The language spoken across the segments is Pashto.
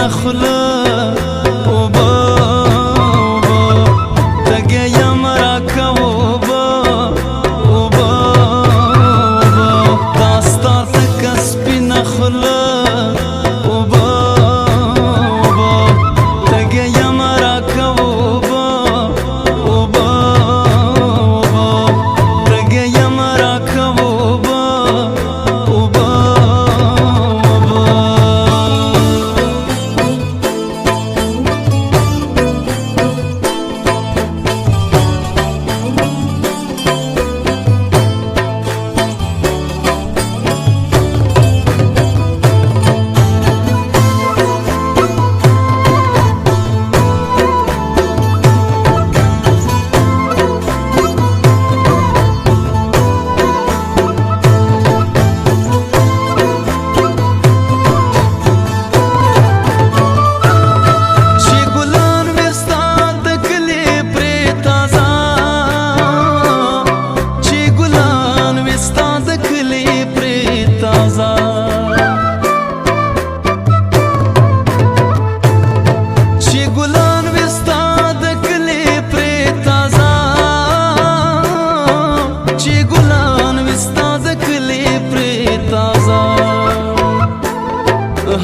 خوله اوبه اوبه تږی یم راکه اوبه اوبه اوبه دا ستا تکه سپینه خوله اوبه اوبه تږی یم راکه اوبه اوبه اوبه تږی یم راکه اوبه اوبه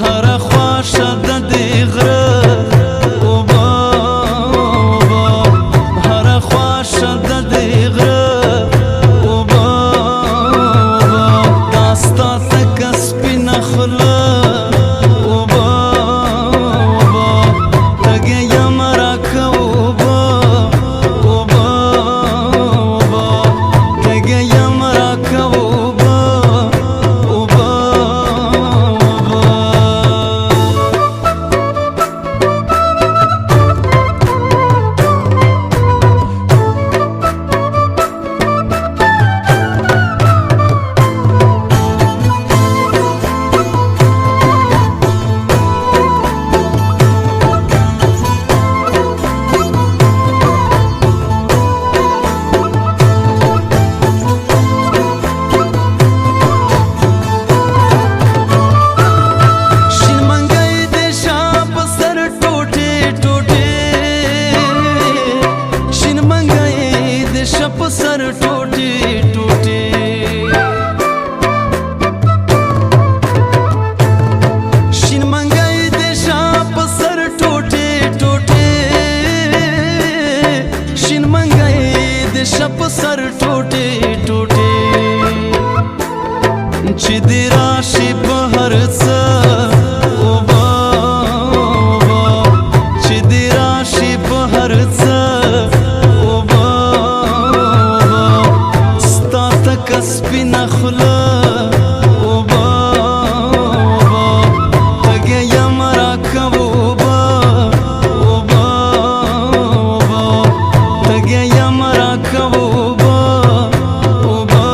هره خواشه د دې غره اوبه اوبه هره خواشه د دې غره اوبه اوبه دا ستا تکه سپینه خوله اوبه اوبه تږی یم راکه اوبه اوبه اوبه تږی یم راکه اوبه اوبه सर टूटी टूटी शिन मंगाई देशा सर टूटी टूटी शिन मंगाई देशा सर टूटी टूटी चिदी राशि बहरच ओबा ओबा चिदी राशि बहरच سپینه خوله اوبه اوبه تږی یم راکه اوبه اوبه اوبه تږی یم راکه اوبه اوبه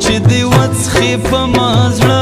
چې دی وڅخي په ما زړه